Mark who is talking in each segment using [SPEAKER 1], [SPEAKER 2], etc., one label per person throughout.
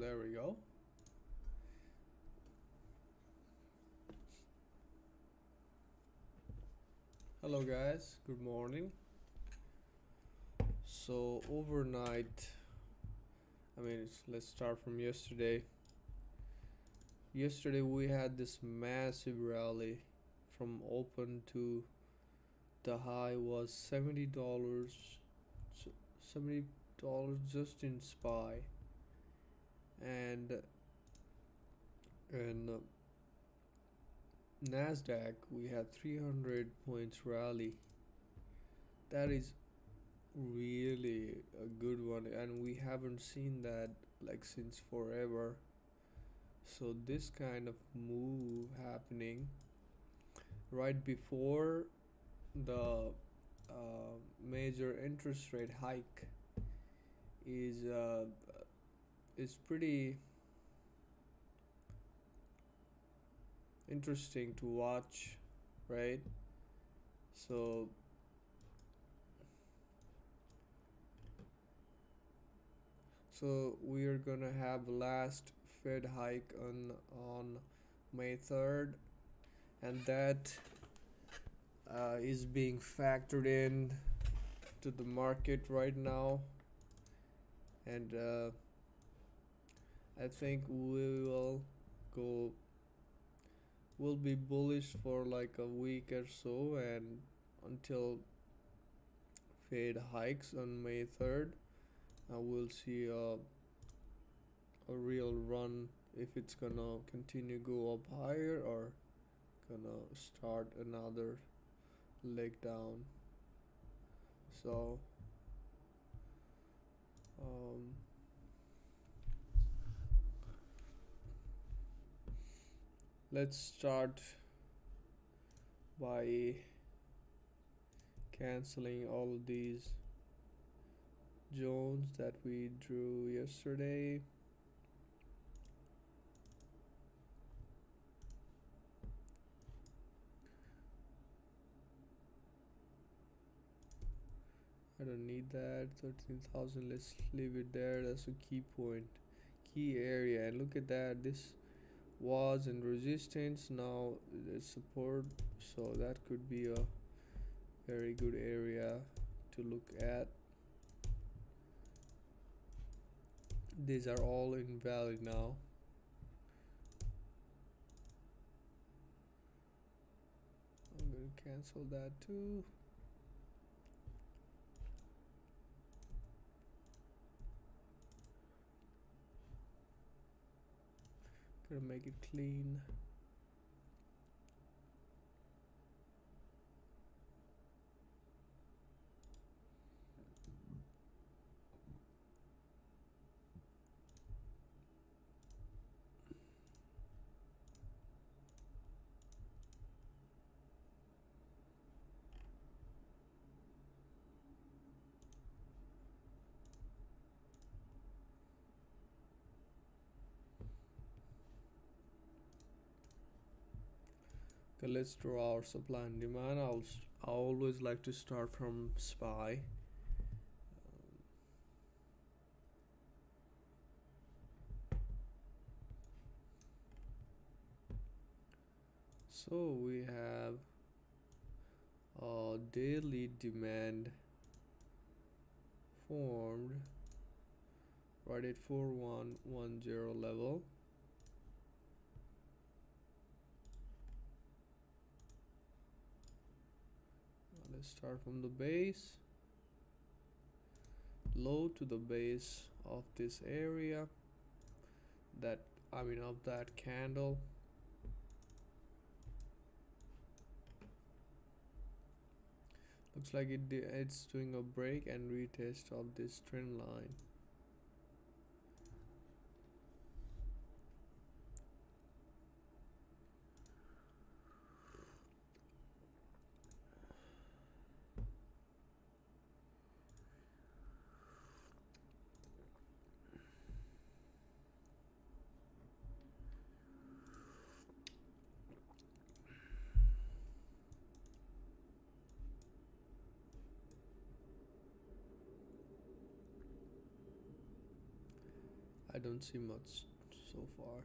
[SPEAKER 1] there we go. Hello guys, good morning. So overnight, let's start from yesterday. Yesterday we had this massive rally from open to the high was $70, $70 just in SPY, and in Nasdaq we had 300 points rally. That is really a good one, and we haven't seen that like since forever. So this kind of move happening right before the major interest rate hike is pretty interesting to watch, right? So we are gonna have last Fed hike on May 3rd, and that is being factored in to the market right now, and I think go we'll be bullish for like a week or so, and until Fed hikes on May 3rd, we'll see a real run if it's gonna continue go up higher or gonna start another leg down. So let's start by canceling all of these zones that we drew yesterday. I don't need that. 13,000, let's leave it there. That's a key point, key area. And look at that, this was in resistance, now there's support, so that could be a very good area to look at. These are all invalid now. I'm going to cancel that too. Gonna make it clean. Okay, let's draw our supply and demand. I always like to start from SPY. So we have a daily demand formed right at 4110 level. Let's start from the base, low to the base of this area, of that candle. Looks like it's doing a break and retest of this trend line. I don't see much so far.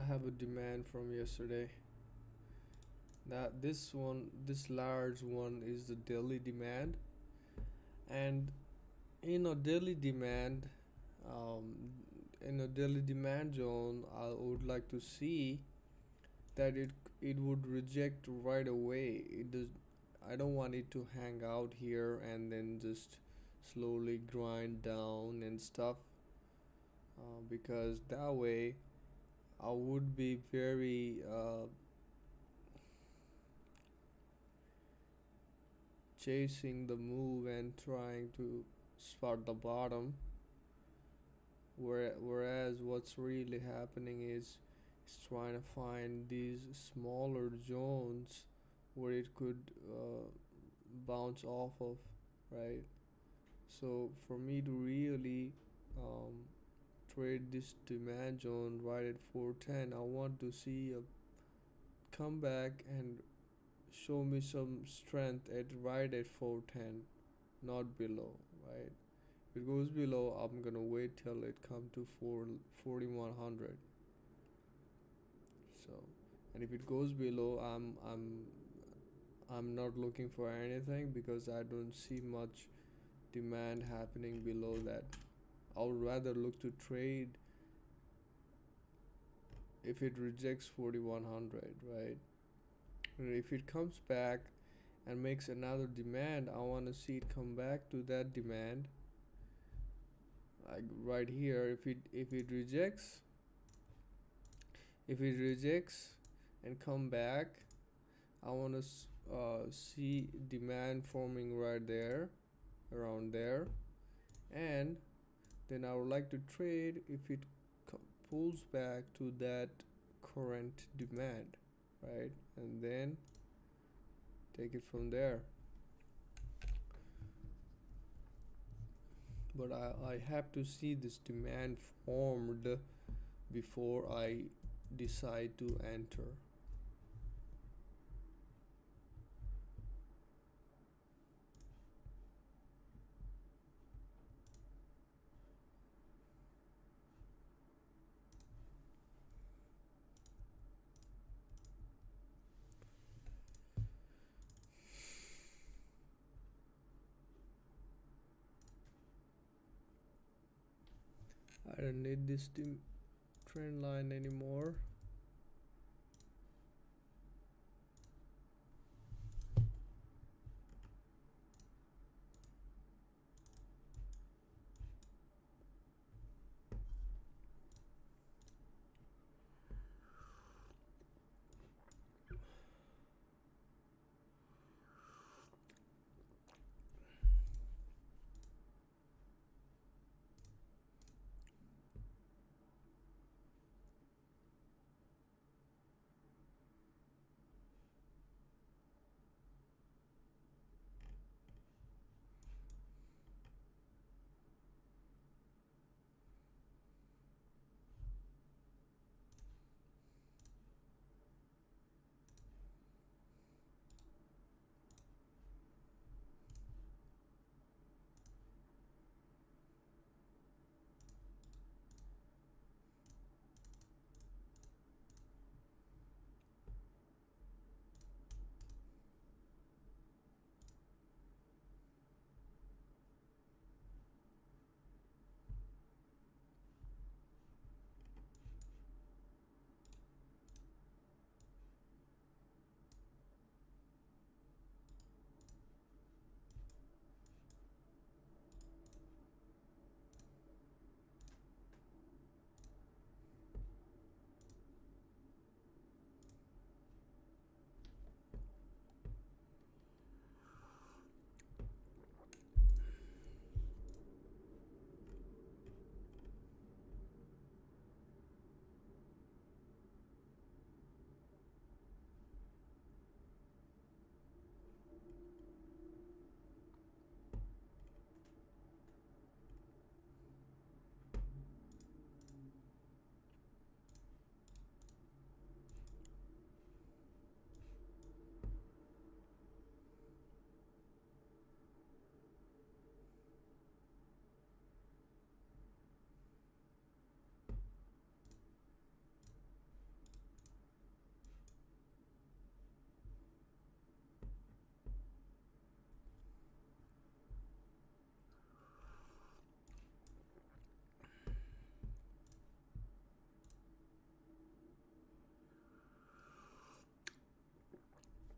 [SPEAKER 1] I have a demand from yesterday. That this large one is the daily demand, and in a daily demand, um, in a daily demand zone, I would like to see that it would reject right away. It does. I don't want it to hang out here and then just slowly grind down and stuff, because that way I would be very chasing the move and trying to spot the bottom. Whereas what's really happening is trying to find these smaller zones where it could bounce off of, right? So for me to really um, trade this demand zone right at 410, I want to see a comeback and show me some strength at right at 410, not below, right? If it goes below, I'm gonna wait till it come to 4100. So, and if it goes below, I'm not looking for anything because I don't see much demand happening below that. I would rather look to trade if it rejects 4100, right? And if it comes back and makes another demand, I want to see it come back to that demand. Like right here, if it rejects and come back, I want to see demand forming right there, around there, and then I would like to trade if it pulls back to that current demand, right? And then take it from there. but I have to see this demand formed before I decide to enter. I don't need this trend line anymore.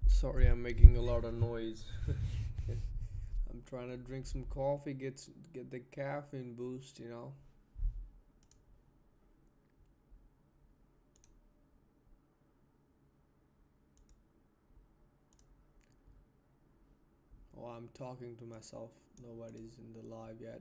[SPEAKER 1] Sorry, I'm making a lot of noise. I'm trying to drink some coffee, get the caffeine boost, you know. Oh, I'm talking to myself. Nobody's in the live yet.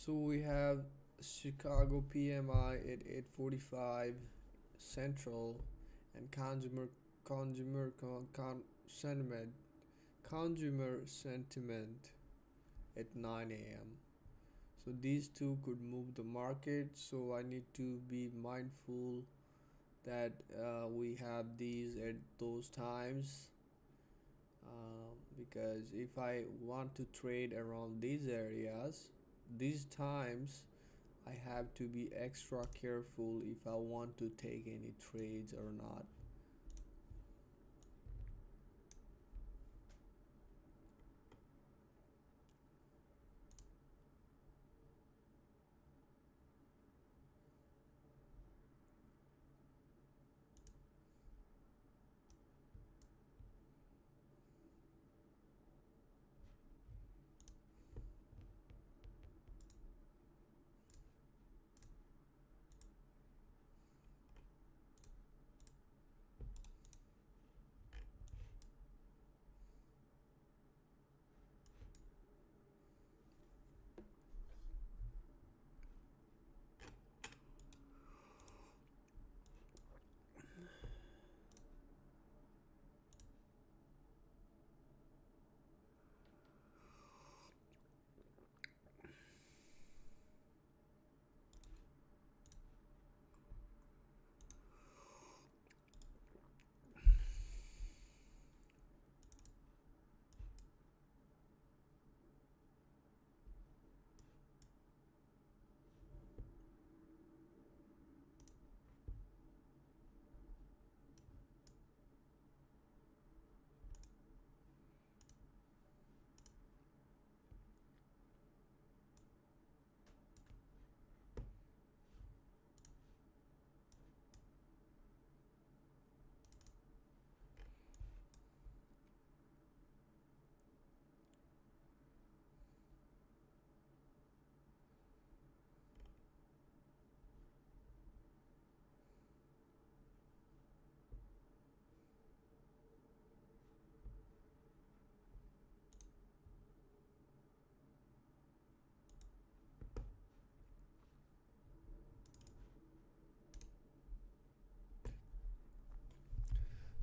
[SPEAKER 1] So we have Chicago PMI at 8:45 Central, and sentiment consumer sentiment at 9 a.m. So these two could move the market. So I need to be mindful that we have these at those times, because if I want to trade around these areas, these times, I have to be extra careful if I want to take any trades or not.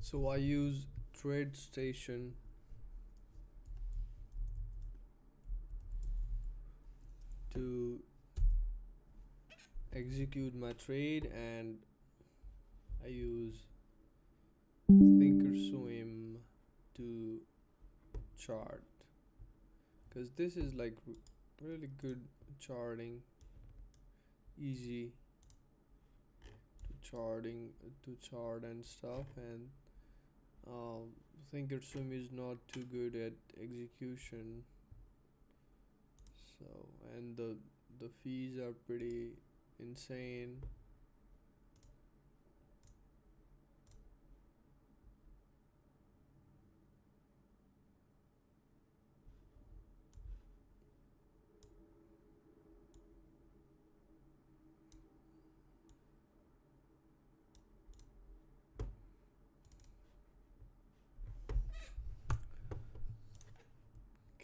[SPEAKER 1] So I use TradeStation to execute my trade, and I use Thinkorswim to chart, because this is like really good charting, easy to chart and stuff. And um, Thinkorswim is not too good at execution. So, and the fees are pretty insane.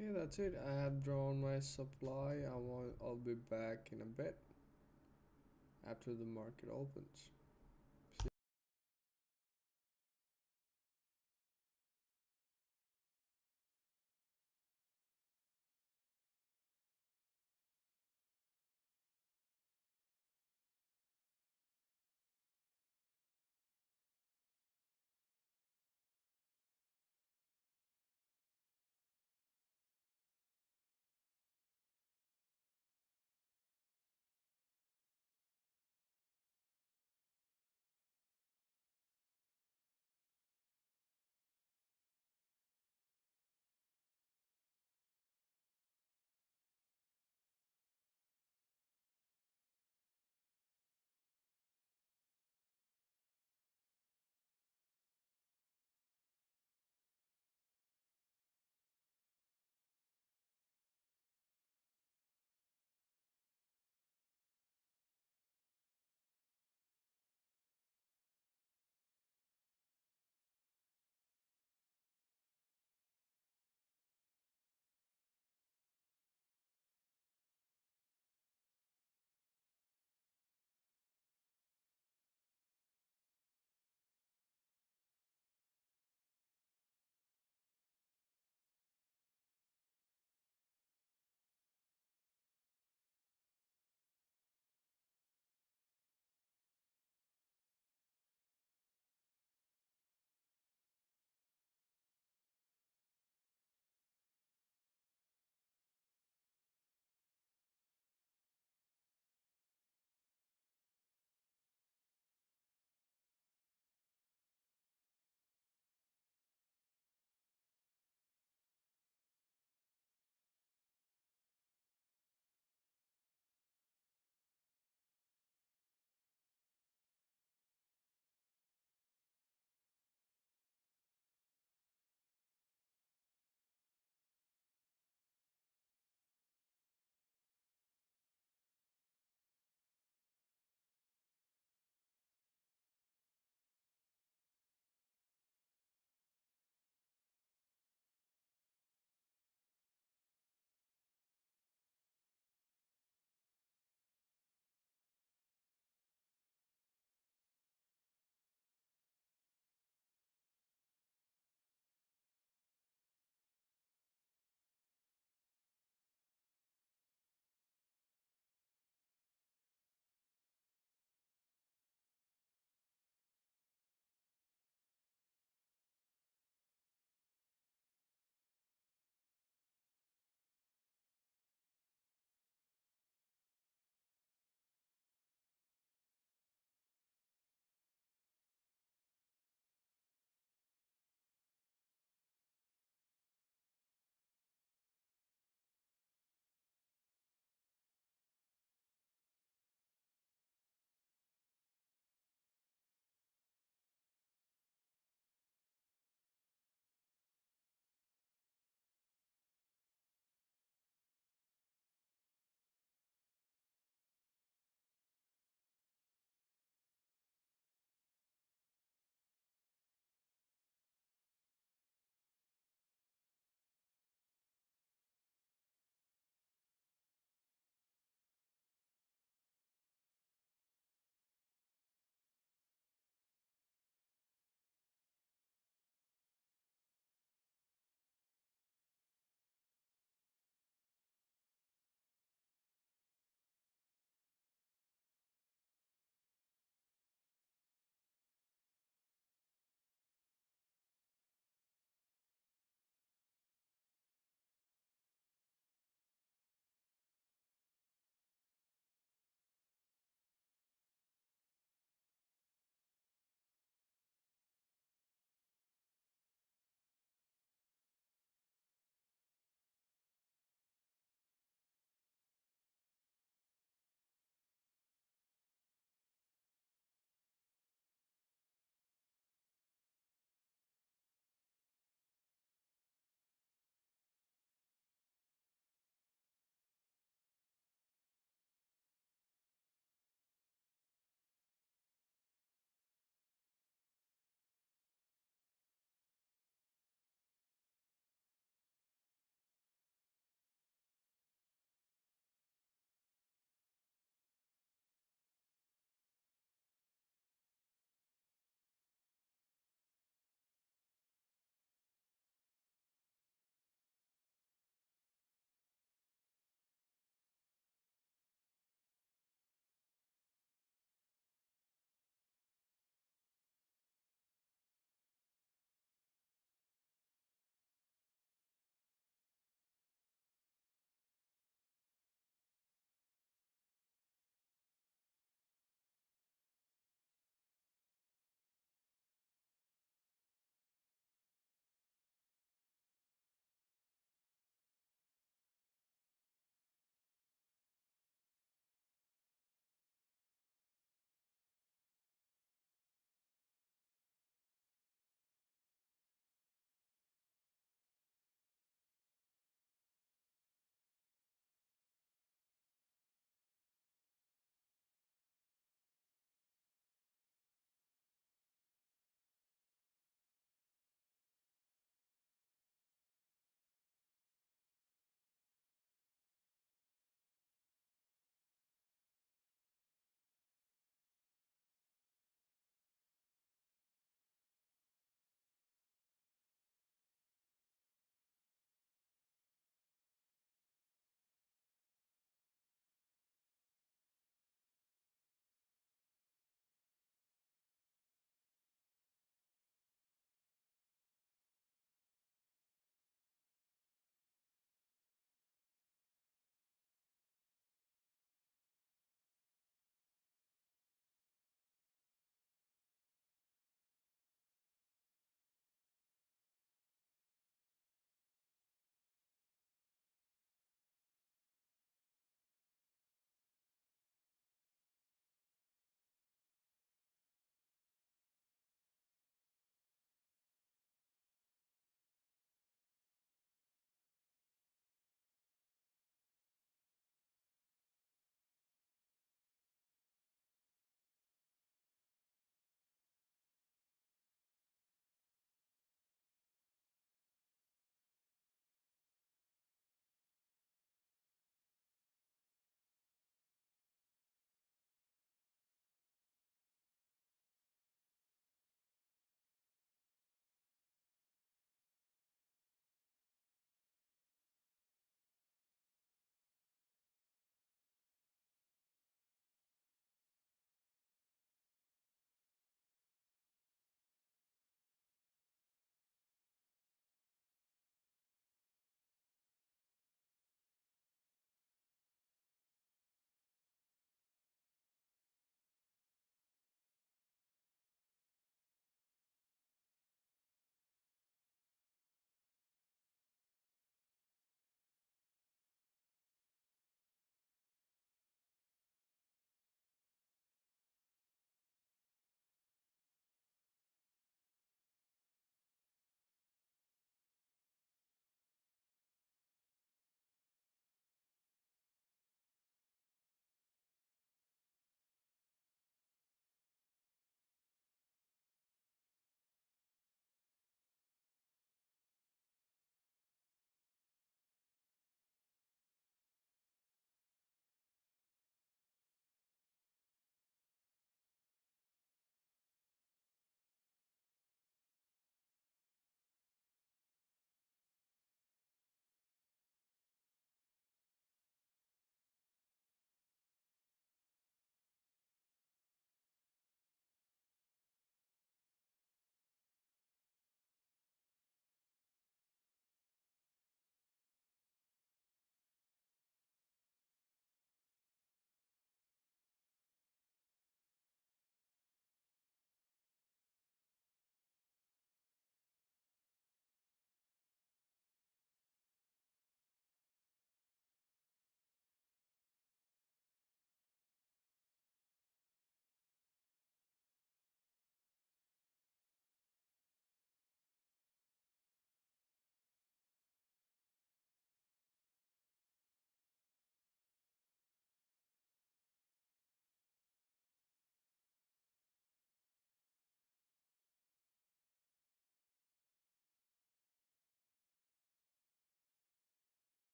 [SPEAKER 1] Okay, that's it. I have drawn my supply. I'll be back in a bit after the market opens.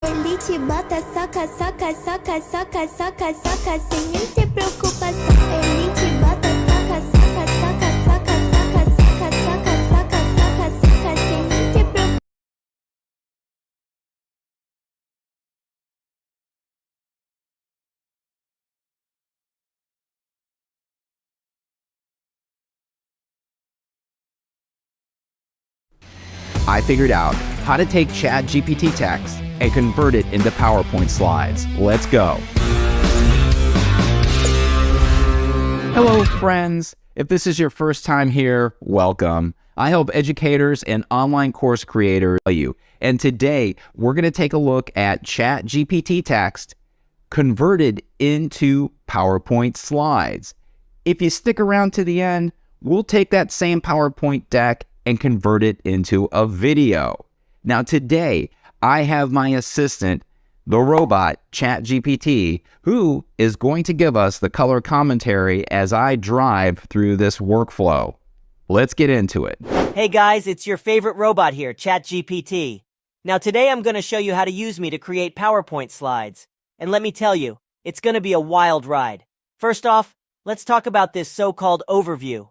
[SPEAKER 2] Elite bota, saca, saca, saca, saca, saca, saca, sem nem ter preocupação. Elite bota, saca, saca, saca, saca, saca, saca, saca, saca, saca, saca, sem nem ter preocupação.
[SPEAKER 3] I figured out how to take ChatGPT text and convert it into PowerPoint slides. Let's go. Hello, friends. If this is your first time here, welcome. I help educators and online course creators you. And today, we're going to take a look at ChatGPT text converted into PowerPoint slides. If you stick around to the end, we'll take that same PowerPoint deck and convert it into a video. Now today, I have my assistant, the robot ChatGPT, who is going to give us the color commentary as I drive through this workflow. Let's get into it.
[SPEAKER 4] Hey guys, it's your favorite robot here, ChatGPT. Now today I'm going to show you how to use me to create PowerPoint slides. And let me tell you, it's going to be a wild ride. First off, let's talk about this so-called overview.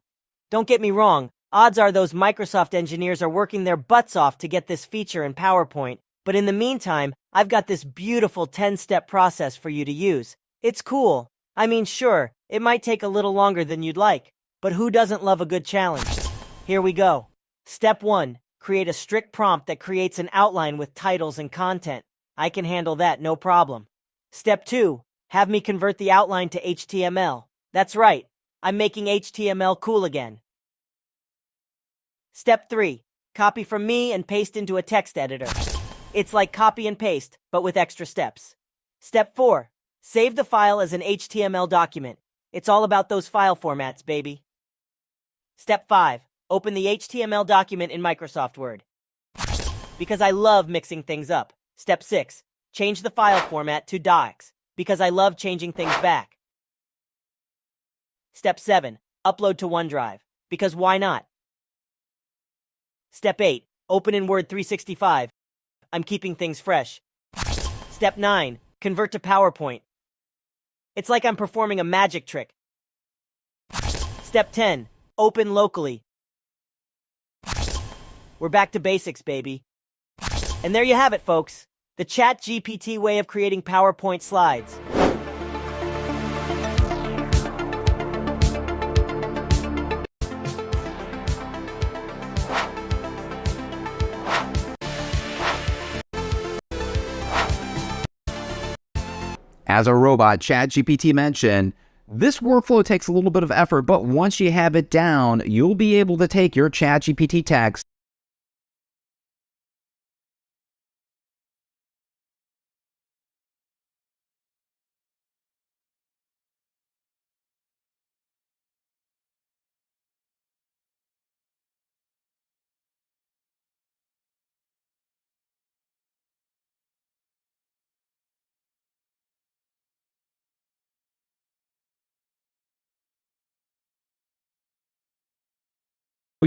[SPEAKER 4] Don't get me wrong, odds are those Microsoft engineers are working their butts off to get this feature in PowerPoint, but in the meantime, I've got this beautiful 10-step process for you to use. It's cool. I mean, sure, it might take a little longer than you'd like, but who doesn't love a good challenge? Here we go. Step 1. Create a strict prompt that creates an outline with titles and content. I can handle that, no problem. Step 2. Have me convert the outline to HTML. That's right, I'm making HTML cool again. Step 3. Copy from me and paste into a text editor. It's like copy and paste, but with extra steps. Step 4. Save the file as an HTML document. It's all about those file formats, baby. Step 5. Open the HTML document in Microsoft Word. Because I love mixing things up. Step 6. Change the file format to docs. Because I love changing things back. Step 7. Upload to OneDrive. Because why not? Step 8. Open in Word 365. I'm keeping things fresh. Step 9. Convert to PowerPoint. It's like I'm performing a magic trick. Step 10. Open locally. We're back to basics, baby. And there you have it, folks. The ChatGPT way of creating PowerPoint slides.
[SPEAKER 3] As a robot, ChatGPT mentioned, this workflow takes a little bit of effort, but once you have it down, you'll be able to take your ChatGPT text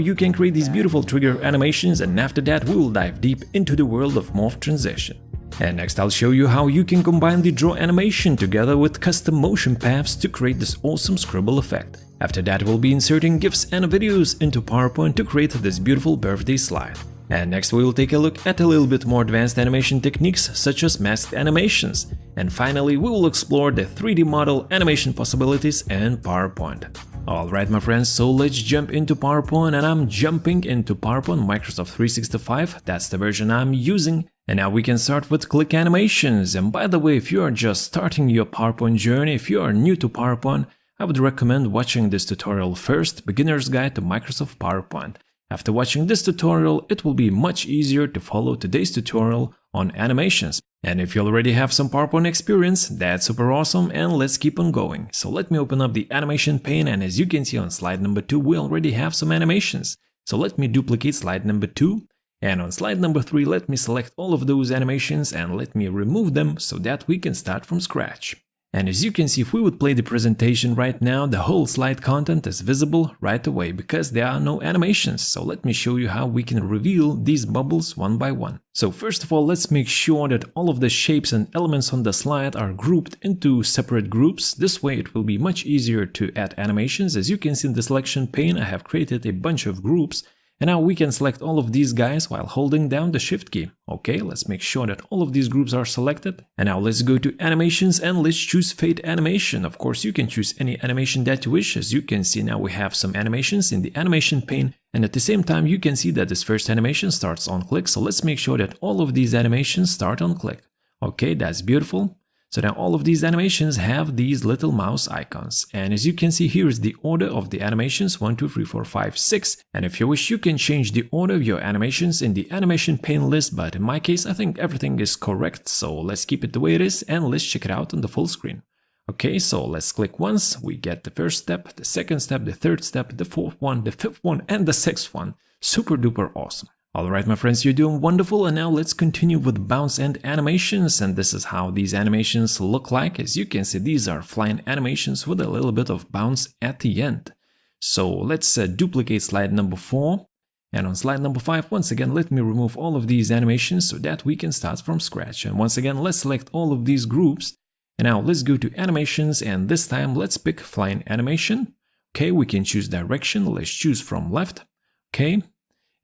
[SPEAKER 5] You can create these beautiful trigger animations, and after that we will dive deep into the world of morph transition. And next I'll show you how you can combine the draw animation together with custom motion paths to create this awesome scribble effect. After that we'll be inserting GIFs and videos into PowerPoint to create this beautiful birthday slide. And next we will take a look at a little bit more advanced animation techniques such as masked animations. And finally we will explore the 3D model animation possibilities in PowerPoint. Alright my friends, so let's jump into PowerPoint, and I'm jumping into PowerPoint Microsoft 365, that's the version I'm using. And now we can start with click animations. And by the way, if you are just starting your PowerPoint journey, if you are new to PowerPoint, I would recommend watching this tutorial first, Beginner's Guide to Microsoft PowerPoint. After watching this tutorial, it will be much easier to follow today's tutorial on animations. And if you already have some PowerPoint experience, that's super awesome, and let's keep on going. So let me open up the animation pane, and as you can see on slide number 2, we already have some animations. So let me duplicate slide number 2, and on slide number 3, let me select all of those animations and let me remove them so that we can start from scratch. And as you can see, if we would play the presentation right now, the whole slide content is visible right away because there are no animations. So let me show you how we can reveal these bubbles one by one. So first of all, let's make sure that all of the shapes and elements on the slide are grouped into separate groups. This way it will be much easier to add animations. As you can see in the selection pane, I have created a bunch of groups. And now we can select all of these guys while holding down the shift key. Okay, let's make sure that all of these groups are selected. And now let's go to animations and let's choose fade animation. Of course, you can choose any animation that you wish. As you can see, now we have some animations in the animation pane. And at the same time, you can see that this first animation starts on click. So let's make sure that all of these animations start on click. Okay, that's beautiful. So now all of these animations have these little mouse icons. And as you can see, here is the order of the animations 1, 2, 3, 4, 5, 6. And if you wish, you can change the order of your animations in the animation pane list. But in my case, I think everything is correct. So let's keep it the way it is and let's check it out on the full screen. Okay, so let's click once. We get the first step, the second step, the third step, the fourth one, the fifth one, and the sixth one. Super duper awesome. Alright my friends, you're doing wonderful, and now let's continue with bounce and animations, and this is how these animations look like. As you can see, these are flying animations with a little bit of bounce at the end. So let's duplicate slide number 4, and on slide number 5, once again, let me remove all of these animations so that we can start from scratch. And once again, let's select all of these groups, and now let's go to animations, and this time let's pick flying animation. Okay, we can choose direction, let's choose from left. Okay.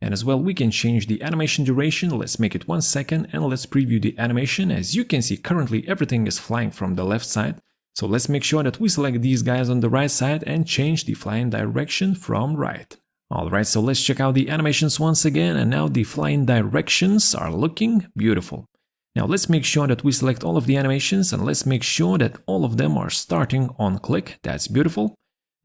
[SPEAKER 5] And as well, we can change the animation duration. Let's make it 1 second and let's preview the animation. As you can see, currently everything is flying from the left side. So let's make sure that we select these guys on the right side and change the flying direction from right. Alright, so let's check out the animations once again. And now the flying directions are looking beautiful. Now let's make sure that we select all of the animations and let's make sure that all of them are starting on click. That's beautiful.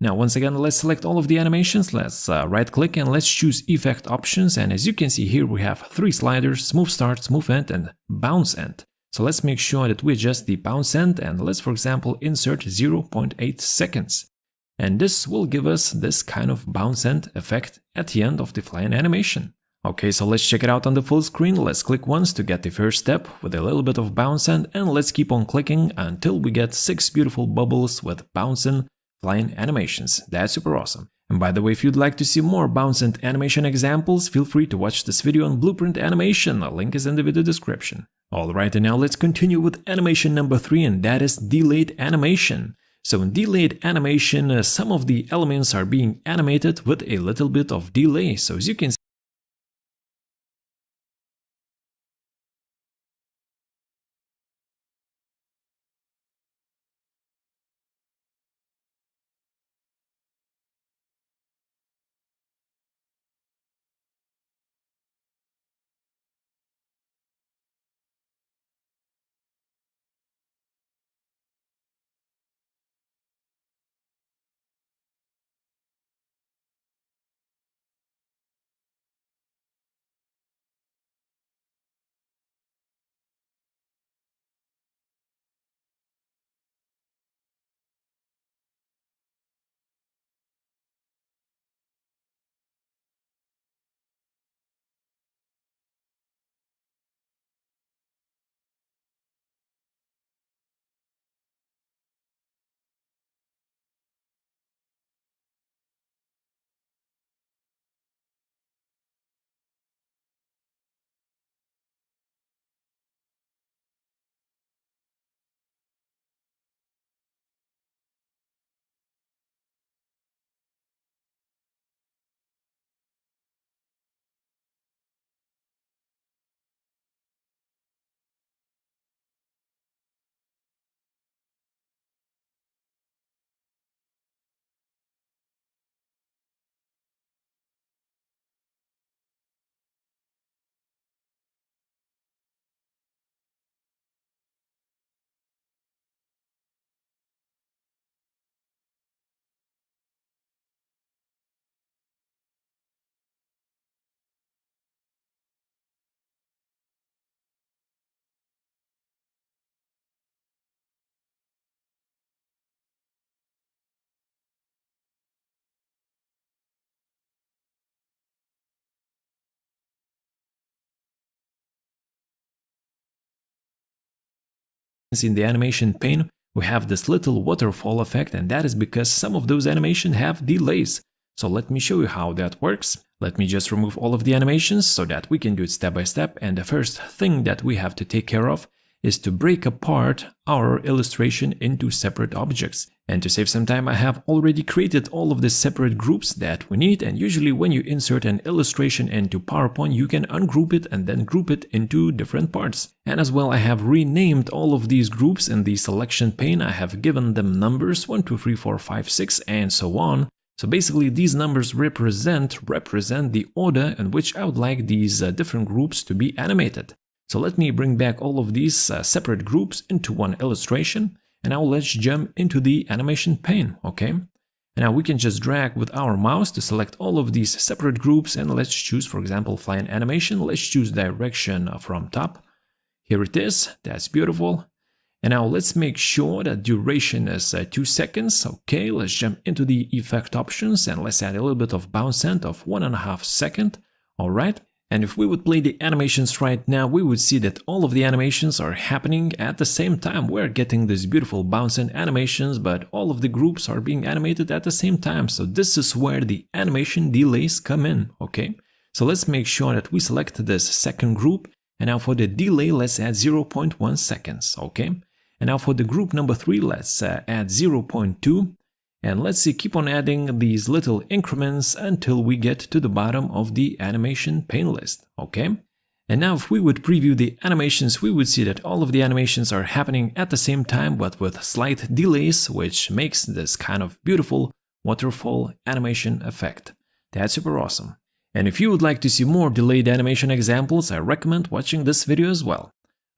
[SPEAKER 5] Now once again, let's select all of the animations, let's right click and let's choose effect options, and as you can see here we have 3 sliders: smooth start, smooth end and bounce end. So let's make sure that we adjust the bounce end and let's for example insert 0.8 seconds. And this will give us this kind of bounce end effect at the end of the flying animation. Okay, so let's check it out on the full screen. Let's click once to get the first step with a little bit of bounce end, and let's keep on clicking until we get 6 beautiful bubbles with bouncing flying animations. That's super awesome. And by the way, if you'd like to see more bounce and animation examples, feel free to watch this video on Blueprint Animation. A link is in the video description. Alright, and now let's continue with animation number 3, and that is delayed animation. So in delayed animation, some of the elements are being animated with a little bit of delay. So as you can see, in the animation pane, we have this little waterfall effect, and that is because some of those animations have delays. So let me show you how that works. Let me just remove all of the animations so that we can do it step by step. And the first thing that we have to take care of is to break apart our illustration into separate objects. And to save some time, I have already created all of the separate groups that we need. And usually when you insert an illustration into PowerPoint, you can ungroup it and then group it into different parts. And as well, I have renamed all of these groups in the selection pane. I have given them numbers 1, 2, 3, 4, 5, 6, and so on. So basically these numbers represent the order in which I would like these different groups to be animated. So let me bring back all of these separate groups into one illustration, and now let's jump into the animation pane, okay? And now we can just drag with our mouse to select all of these separate groups, and let's choose, for example, flying animation. Let's choose direction from top. Here it is, that's beautiful. And now let's make sure that duration is 2 seconds. Okay, let's jump into the effect options and let's add a little bit of bounce end of 1.5 seconds. All right. And if we would play the animations right now, we would see that all of the animations are happening at the same time. We're getting these beautiful bounce end animations, but all of the groups are being animated at the same time. So this is where the animation delays come in. Okay. So let's make sure that we select this second group. And now for the delay, let's add 0.1 seconds. Okay. And now for the group number 3, let's add 0.2. And let's see, keep on adding these little increments until we get to the bottom of the animation pane list. Okay. And now if we would preview the animations, we would see that all of the animations are happening at the same time, but with slight delays, which makes this kind of beautiful waterfall animation effect. That's super awesome. And if you would like to see more delayed animation examples, I recommend watching this video as well.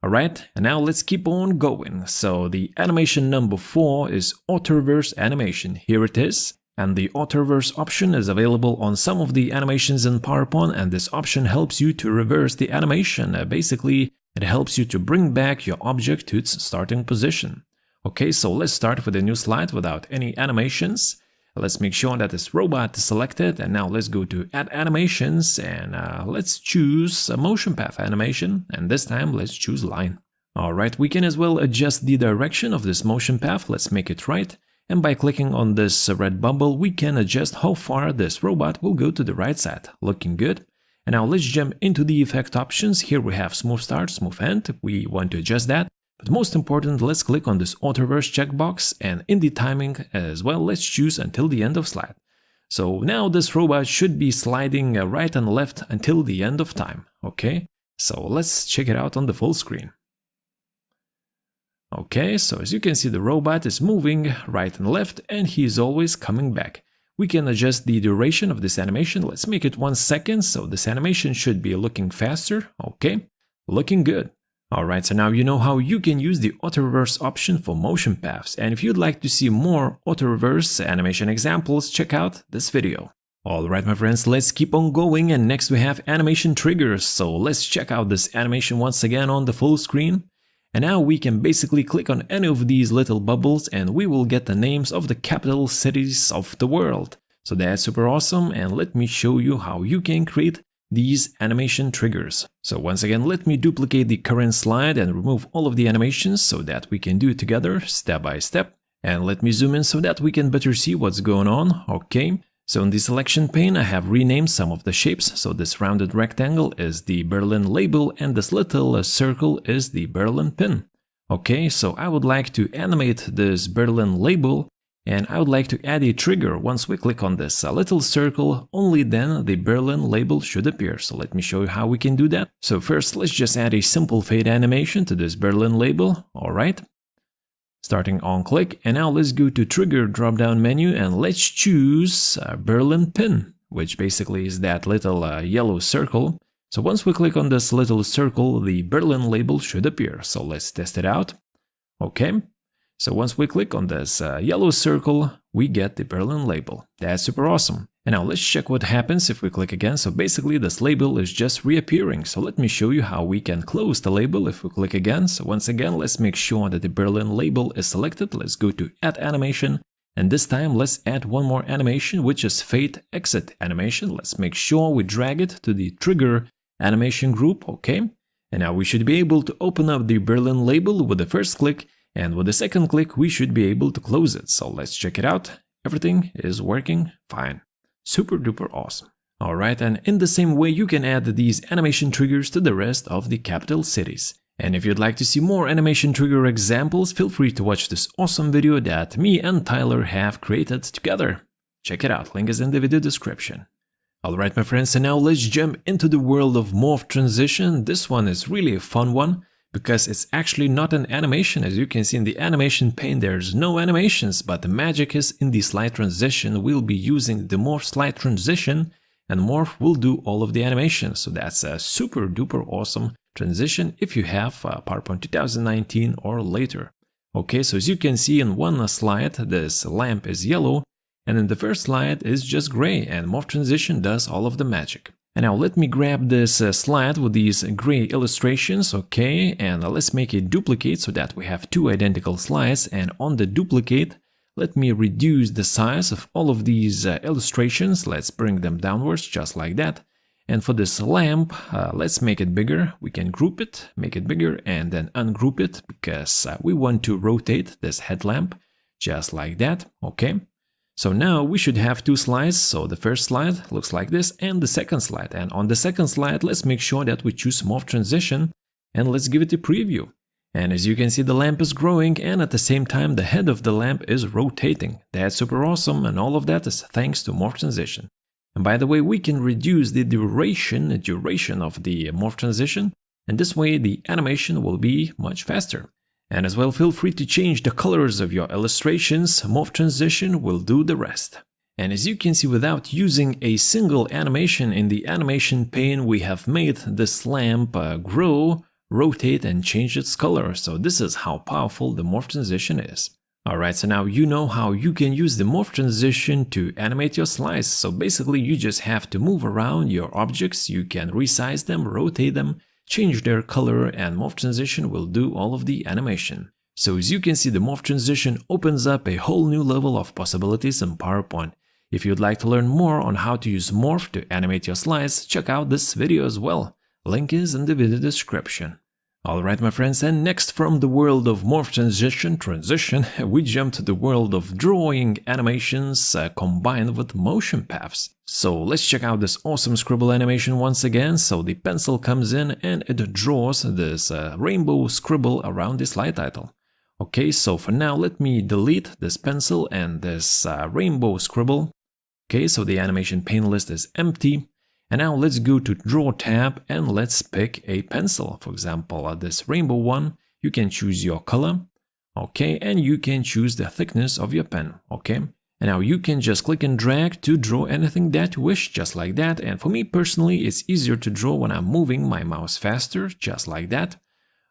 [SPEAKER 5] Alright, and now let's keep on going. So the animation number 4 is auto-reverse animation. Here it is. And the auto-reverse option is available on some of the animations in PowerPoint, and this option helps you to reverse the animation. Basically, it helps you to bring back your object to its starting position. Okay, so let's start with a new slide without any animations. Let's make sure that this robot is selected, and now let's go to Add Animations, and let's choose a motion path animation, and this time let's choose line. Alright, we can as well adjust the direction of this motion path. Let's make it right, and by clicking on this red bubble, we can adjust how far this robot will go to the right side. Looking good. And now let's jump into the effect options. Here we have smooth start, smooth end. We want to adjust that. But most important, let's click on this auto-reverse checkbox, and in the timing as well, let's choose until the end of slide. So now this robot should be sliding right and left until the end of time. Okay, so let's check it out on the full screen. Okay, so as you can see, the robot is moving right and left, and he is always coming back. We can adjust the duration of this animation. Let's make it 1 second, so this animation should be looking faster. Okay, looking good. Alright, so now you know how you can use the auto-reverse option for motion paths, and if you'd like to see more auto-reverse animation examples, check out this video. Alright my friends, let's keep on going, and next we have animation triggers, so let's check out this animation once again on the full screen. And now we can basically click on any of these little bubbles and we will get the names of the capital cities of the world. So that's super awesome, and let me show you how you can create these animation triggers. So once again, let me duplicate the current slide and remove all of the animations so that we can do it together step by step. And let me zoom in so that we can better see what's going on. Okay, so in the selection pane, I have renamed some of the shapes. So this rounded rectangle is the Berlin label and this little circle is the Berlin pin. Okay, so I would like to animate this Berlin label, and I would like to add a trigger. Once we click on this little circle, only then the Berlin label should appear. So let me show you how we can do that. So first, let's just add a simple fade animation to this Berlin label. Alright, starting on click, and now let's go to trigger drop down menu and let's choose Berlin pin, which basically is that little yellow circle. So once we click on this little circle, the Berlin label should appear. So let's test it out. Okay. So once we click on this yellow circle, we get the Berlin label. That's super awesome. And now let's check what happens if we click again. So basically this label is just reappearing. So let me show you how we can close the label if we click again. So once again, let's make sure that the Berlin label is selected. Let's go to Add Animation. And this time let's add one more animation, which is Fade Exit Animation. Let's make sure we drag it to the Trigger Animation group. Okay. And now we should be able to open up the Berlin label with the first click. And with the second click, we should be able to close it. So let's check it out. Everything is working fine. Super duper awesome. Alright, and in the same way, you can add these animation triggers to the rest of the capital cities. And if you'd like to see more animation trigger examples, feel free to watch this awesome video that me and Tyler have created together. Check it out, link is in the video description. Alright my friends, and now let's jump into the world of morph transition. This one is really a fun one, because it's actually not an animation. As you can see in the animation pane, there's no animations, but the magic is in the slide transition. We'll be using the morph slide transition, and morph will do all of the animations. So that's a super duper awesome transition if you have PowerPoint 2019 or later. Okay, so as you can see in one slide, this lamp is yellow, and in the first slide is just gray, and morph transition does all of the magic. And now let me grab this slide with these gray illustrations, okay, and let's make a duplicate so that we have two identical slides, and on the duplicate, let me reduce the size of all of these illustrations. Let's bring them downwards just like that. And for this lamp, let's make it bigger. We can group it, make it bigger, and then ungroup it because we want to rotate this headlamp just like that, okay. So now we should have two slides. So the first slide looks like this and the second slide. And on the second slide, let's make sure that we choose morph transition and let's give it a preview. And as you can see, the lamp is growing and at the same time, the head of the lamp is rotating. That's super awesome, and all of that is thanks to morph transition. And by the way, we can reduce the duration of the morph transition, and this way the animation will be much faster. And as well, feel free to change the colors of your illustrations. Morph transition will do the rest. And as you can see, without using a single animation in the animation pane, we have made this lamp grow, rotate, and change its color. So this is how powerful the morph transition is. Alright, so now you know how you can use the morph transition to animate your slides. So basically you just have to move around your objects, you can resize them, rotate them, change their color, and morph transition will do all of the animation. So as you can see, the morph transition opens up a whole new level of possibilities in PowerPoint. If you'd like to learn more on how to use morph to animate your slides, check out this video as well. Link is in the video description. Alright my friends, and next from the world of morph transition, we jump to the world of drawing animations combined with motion paths. So let's check out this awesome scribble animation once again. So the pencil comes in and it draws this rainbow scribble around the slide title. Okay, so for now let me delete this pencil and this rainbow scribble. Okay, so the animation pane list is empty. And now let's go to Draw tab and let's pick a pencil. For example, this rainbow one, you can choose your color, okay, and you can choose the thickness of your pen, okay. And now you can just click and drag to draw anything that you wish, just like that. And for me personally, it's easier to draw when I'm moving my mouse faster, just like that.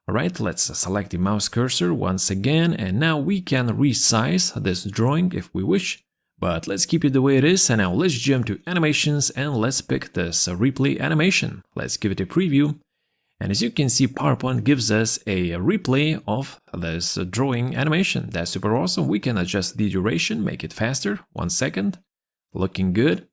[SPEAKER 5] Alright, let's select the mouse cursor once again, and now we can resize this drawing if we wish. But let's keep it the way it is, and now let's jump to animations and let's pick this replay animation. Let's give it a preview. And as you can see, PowerPoint gives us a replay of this drawing animation. That's super awesome. We can adjust the duration, make it faster. 1 second. Looking good.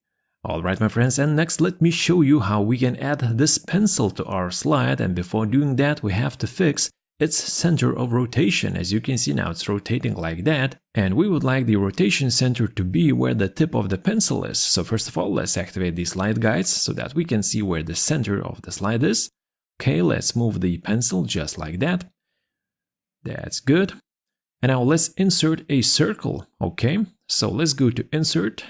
[SPEAKER 5] Alright my friends, and next let me show you how we can add this pencil to our slide. And before doing that, we have to fix its center of rotation. As you can see now, it's rotating like that, and we would like the rotation center to be where the tip of the pencil is. So first of all, let's activate the slide guides so that we can see where the center of the slide is. Okay, let's move the pencil just like that. That's good. And now let's insert a circle. Okay, so let's go to Insert,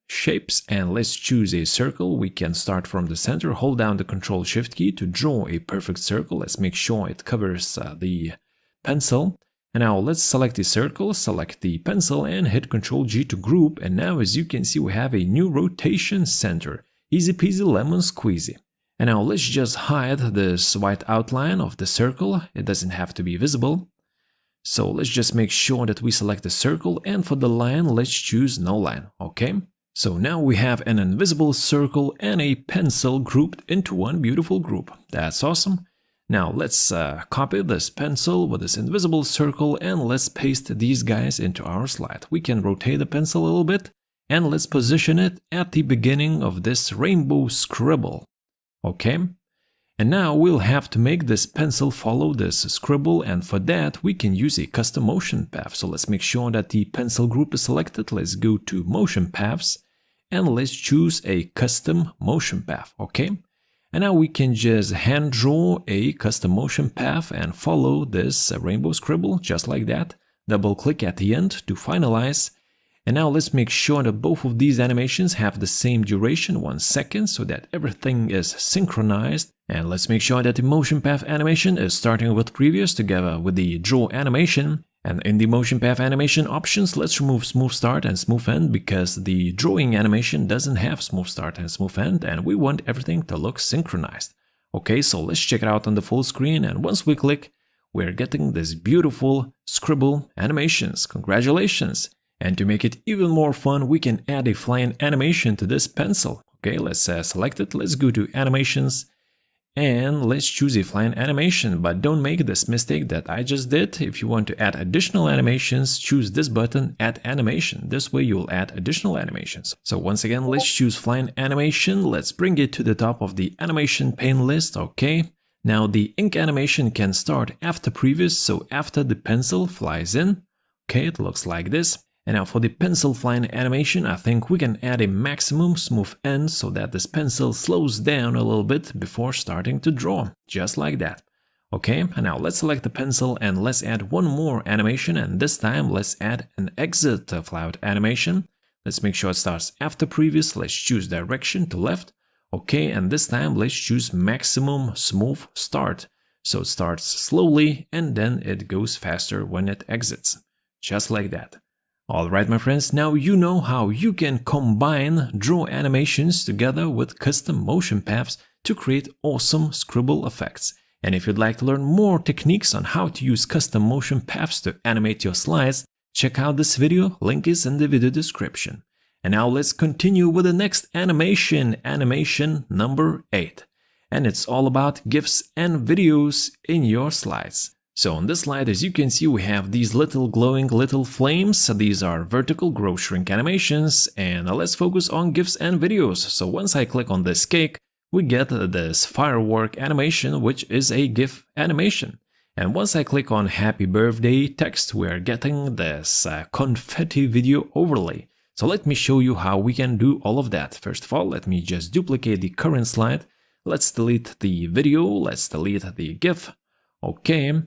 [SPEAKER 5] Shapes, and let's choose a circle. We can start from the center, hold down the Ctrl-Shift key to draw a perfect circle. Let's make sure it covers the pencil. And now let's select the circle, select the pencil, and hit Ctrl-G to group. And now as you can see, we have a new rotation center. Easy peasy lemon squeezy. And now let's just hide this white outline of the circle. It doesn't have to be visible. So let's just make sure that we select the circle, and for the line, let's choose no line, okay? So now we have an invisible circle and a pencil grouped into one beautiful group. That's awesome. Now let's copy this pencil with this invisible circle and let's paste these guys into our slide. We can rotate the pencil a little bit and let's position it at the beginning of this rainbow scribble. Okay. And now we'll have to make this pencil follow this scribble, and for that we can use a custom motion path. So let's make sure that the pencil group is selected. Let's go to motion paths and let's choose a custom motion path, okay? And now we can just hand draw a custom motion path and follow this rainbow scribble just like that. Double click at the end to finalize. And now let's make sure that both of these animations have the same duration, 1 second, so that everything is synchronized. And let's make sure that the motion path animation is starting with previous together with the draw animation. And in the motion path animation options, let's remove smooth start and smooth end because the drawing animation doesn't have smooth start and smooth end, and we want everything to look synchronized. Okay, so let's check it out on the full screen, and once we click, we're getting this beautiful scribble animations. Congratulations! And to make it even more fun, we can add a flying animation to this pencil. Okay, let's select it. Let's go to animations and let's choose a flying animation. But don't make this mistake that I just did. If you want to add additional animations, choose this button, add animation. This way you'll add additional animations. So once again, let's choose flying animation. Let's bring it to the top of the animation pane list. Okay. Now the ink animation can start after previous, so after the pencil flies in. Okay, it looks like this. And now for the pencil flying animation, I think we can add a maximum smooth end so that this pencil slows down a little bit before starting to draw, just like that. Okay, and now let's select the pencil and let's add one more animation, and this time let's add an exit flyout animation. Let's make sure it starts after previous, let's choose direction to left. Okay, and this time let's choose maximum smooth start. So it starts slowly and then it goes faster when it exits, just like that. Alright my friends, now you know how you can combine draw animations together with custom motion paths to create awesome scribble effects. And if you'd like to learn more techniques on how to use custom motion paths to animate your slides, check out this video, link is in the video description. And now let's continue with the next animation, animation number 8. And it's all about GIFs and videos in your slides. So on this slide, as you can see, we have these little glowing little flames. These are vertical grow shrink animations, and let's focus on GIFs and videos. So once I click on this cake, we get this firework animation, which is a GIF animation. And once I click on happy birthday text, we are getting this confetti video overlay. So let me show you how we can do all of that. First of all, let me just duplicate the current slide. Let's delete the video, let's delete the GIF. Okay.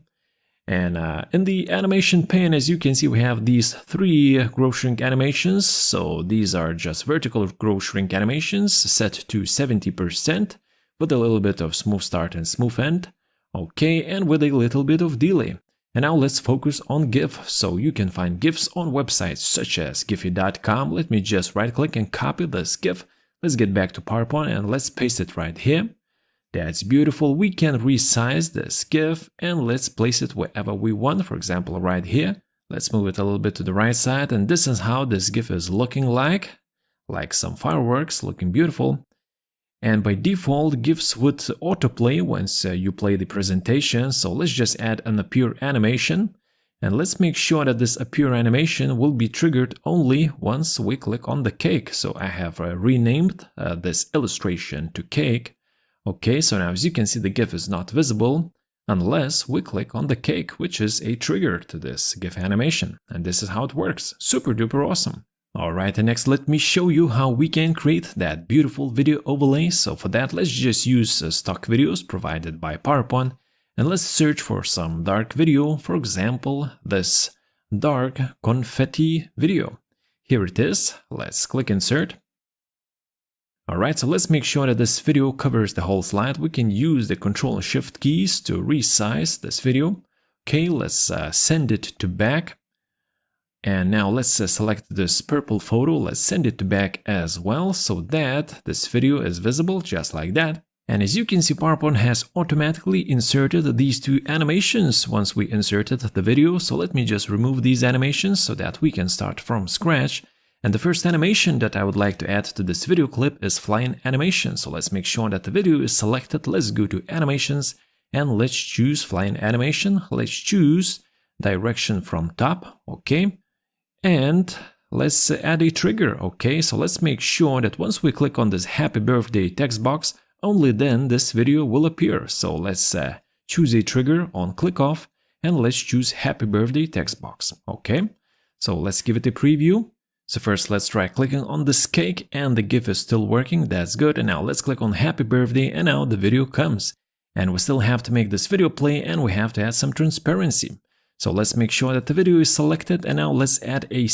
[SPEAKER 5] And in the animation pane, as you can see, we have these 3 grow shrink animations. So these are just vertical grow shrink animations set to 70% with a little bit of smooth start and smooth end. Okay, and with a little bit of delay. And now let's focus on GIF. So you can find GIFs on websites such as giphy.com. Let me just right click and copy this GIF. Let's get back to PowerPoint and let's paste it right here. That's beautiful. We can resize this GIF and let's place it wherever we want. For example, right here. Let's move it a little bit to the right side. And this is how this GIF is looking like some fireworks, looking beautiful. And by default, GIFs would autoplay once you play the presentation. So let's just add an appear animation. And let's make sure that this appear animation will be triggered only once we click on the cake. So I have renamed this illustration to cake. Okay, so now as you can see, the GIF is not visible unless we click on the cake, which is a trigger to this GIF animation. And this is how it works. Super duper awesome. Alright, and next let me show you how we can create that beautiful video overlay. So for that, let's just use stock videos provided by PowerPoint. And let's search for some dark video. For example, this dark confetti video. Here it is. Let's click insert. Alright, so let's make sure that this video covers the whole slide. We can use the Ctrl+Shift keys to resize this video. Okay, let's send it to back. And now let's select this purple photo. Let's send it to back as well so that this video is visible just like that. And as you can see, PowerPoint has automatically inserted these 2 animations once we inserted the video. So let me just remove these animations so that we can start from scratch. And the first animation that I would like to add to this video clip is flying animation. So let's make sure that the video is selected. Let's go to animations and let's choose flying animation. Let's choose direction from top. Okay. And let's add a trigger. Okay. So let's make sure that once we click on this happy birthday text box, only then this video will appear. So let's choose a trigger on click off, and let's choose happy birthday text box. Okay, so let's give it a preview. So first let's try clicking on this cake, and the GIF is still working. That's good. And now let's click on happy birthday, and now the video comes. And we still have to make this video play, and we have to add some transparency. So let's make sure that the video is selected, and now let's add a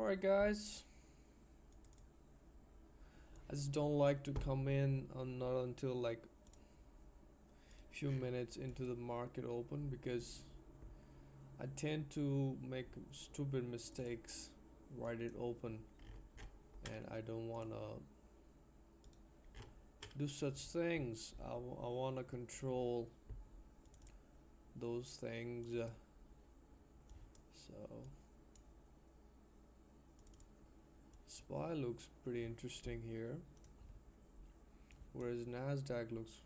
[SPEAKER 1] Alright guys, I just don't like to come in not until like few minutes into the market open, because I tend to make stupid mistakes right it open, and I don't want to do such things. I want to control those things. So SPY looks pretty interesting here, whereas NASDAQ looks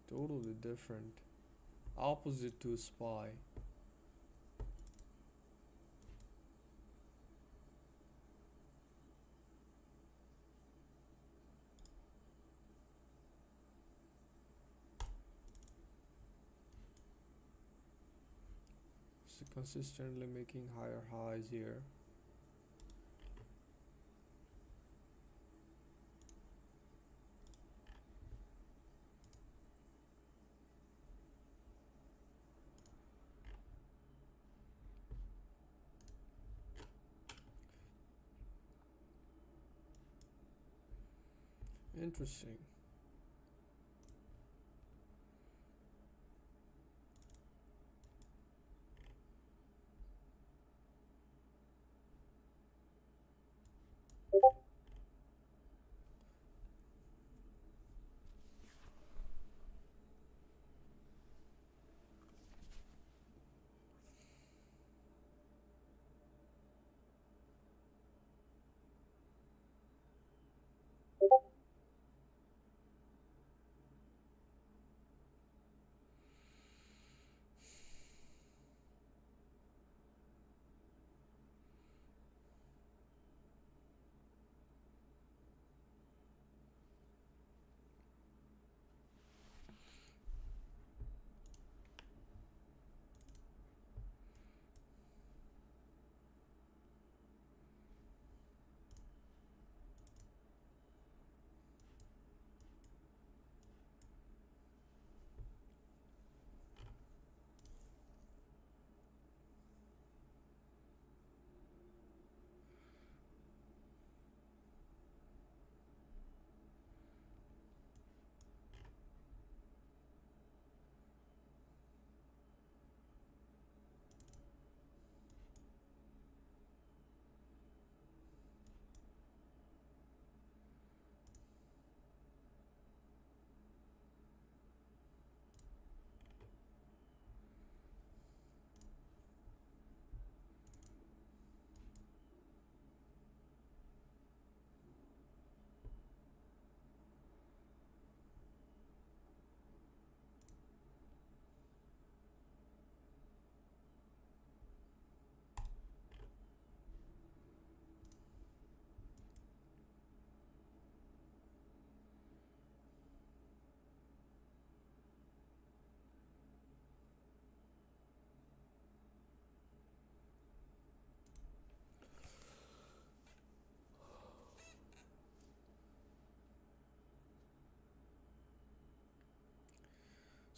[SPEAKER 1] totally different, opposite to SPY. So consistently making higher highs here. Interesting.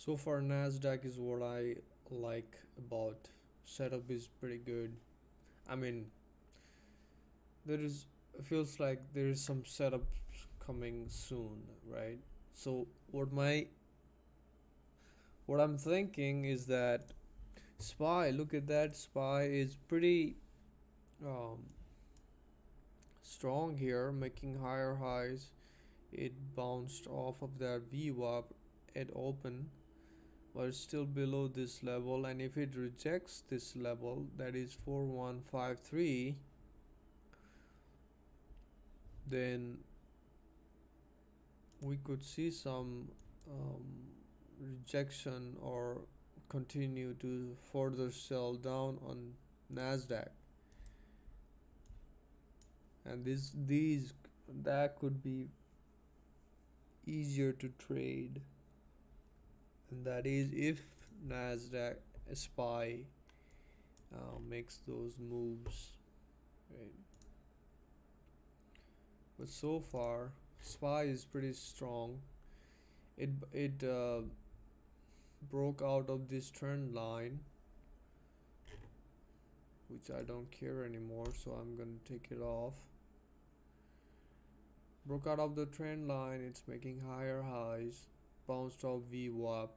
[SPEAKER 1] So far NASDAQ is what I like about. Setup is pretty good. I mean, there is, feels like there is some setup coming soon, right? So what I'm thinking is that SPY, look at that, SPY is pretty um, strong here, making higher highs. It bounced off of that VWAP at open, but it's still below this level, and if it rejects this level, that is 4153, then we could see some um, rejection or continue to further sell down on NASDAQ, and these that could be easier to trade, and that is if NASDAQ SPY makes those moves, right? But so far SPY is pretty strong. It broke out of this trend line, which I don't care anymore, so I'm gonna take it off. Broke out of the trend line, it's making higher highs, bounced off VWAP.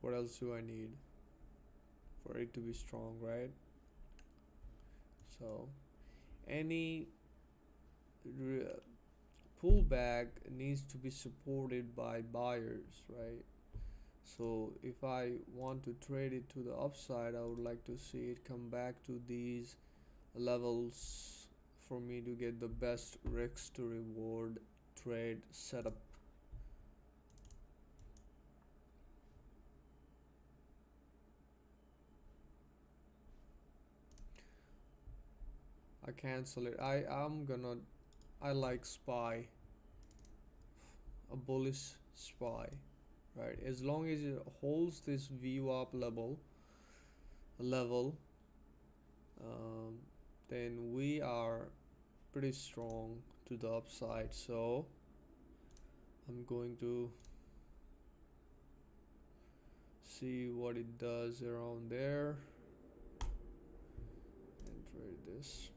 [SPEAKER 1] What else do I need for it to be strong, right? So any pullback needs to be supported by buyers, right? So if I want to trade it to the upside, I would like to see it come back to these levels for me to get the best risk to reward trade setup. I cancel it. I like SPY, a bullish SPY, right? As long as it holds this VWAP level, um, then we are pretty strong to the upside. So I'm going to see what it does around there and trade this.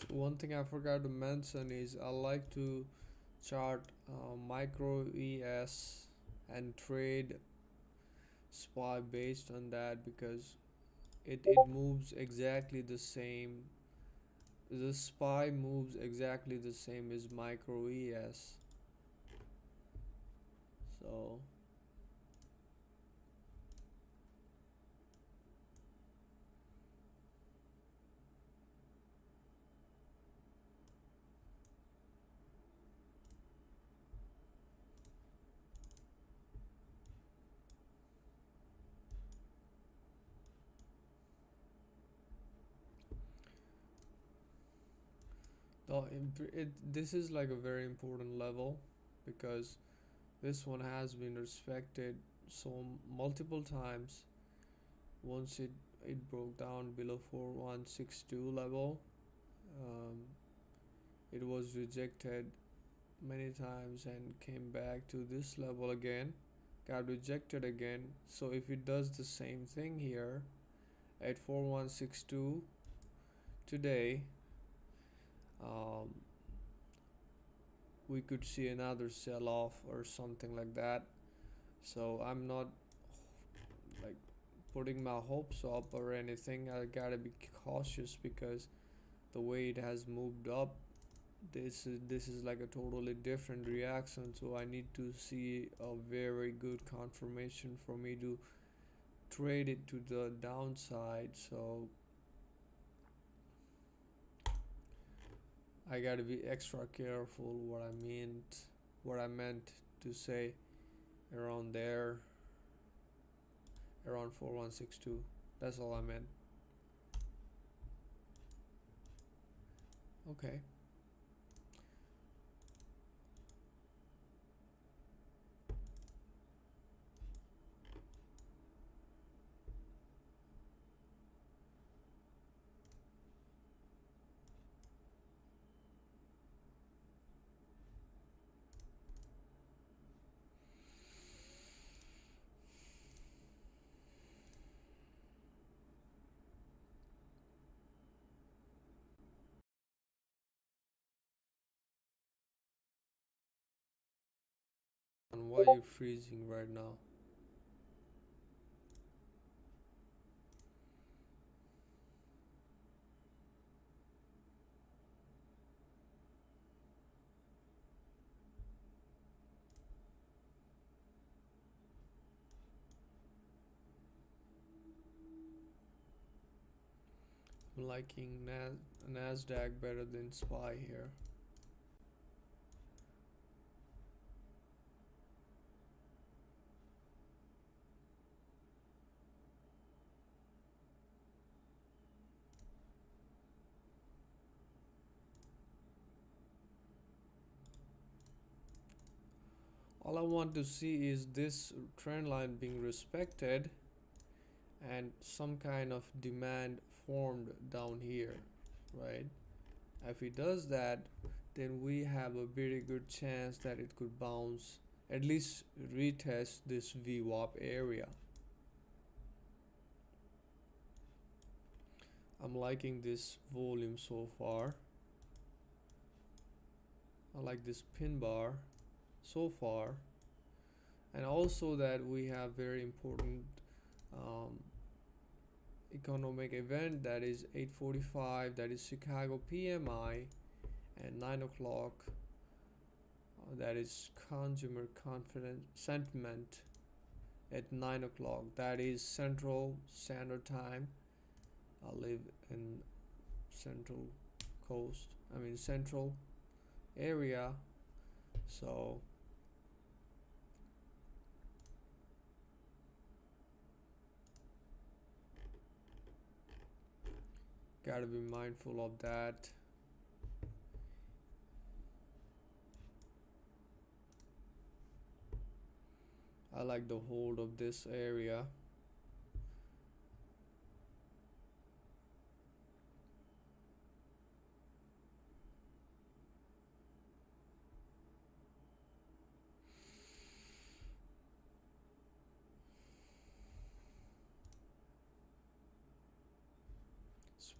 [SPEAKER 1] One thing I forgot to mention is I like to chart micro ES and trade SPY based on that, because it moves exactly the same. The SPY moves exactly the same as micro ES. So this is like a very important level, because this one has been respected so multiple times. Once it broke down below 4162 level, um, it was rejected many times and came back to this level again, got rejected again. So if it does the same thing here at 4162 today, um, we could see another sell-off or something like that. So I'm not like putting my hopes up or anything. I gotta be cautious, because the way it has moved up, this is like a totally different reaction. So I need to see a very good confirmation for me to trade it to the downside. So I gotta be extra careful what I meant to say around there, around 4162. That's all I meant. Okay. And why are you freezing right now? I'm liking Nasdaq better than SPY here. all I want to see is this trend line being respected and some kind of demand formed down here, right? If it does that, then we have a very good chance that it could bounce, at least retest this VWAP area. I'm liking this volume so far. I like this pin bar so far, and also that we have very important economic event, that is 8:45, that is Chicago PMI, and 9 o'clock, that is consumer confidence sentiment at 9 o'clock, that is Central Standard Time. I live in Central Coast, I mean Central area, so gotta be mindful of that. I like the hold of this area.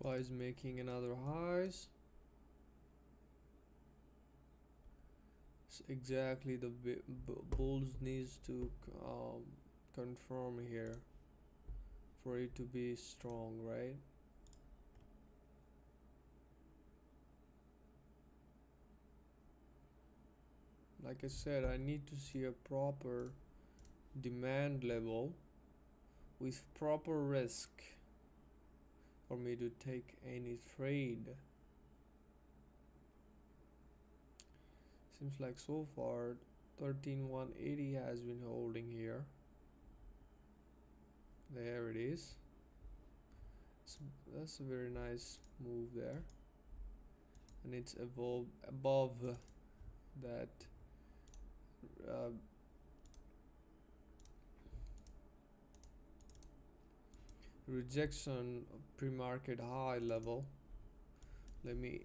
[SPEAKER 1] SPY is making another highs. It's exactly the bulls needs to confirm here for it to be strong, right? Like I said, I need to see a proper demand level with proper risk for me to take any trade. Seems like so far 13,180 has been holding here. There it is. So that's a very nice move there, and it's above that rejection pre-market high level. Let me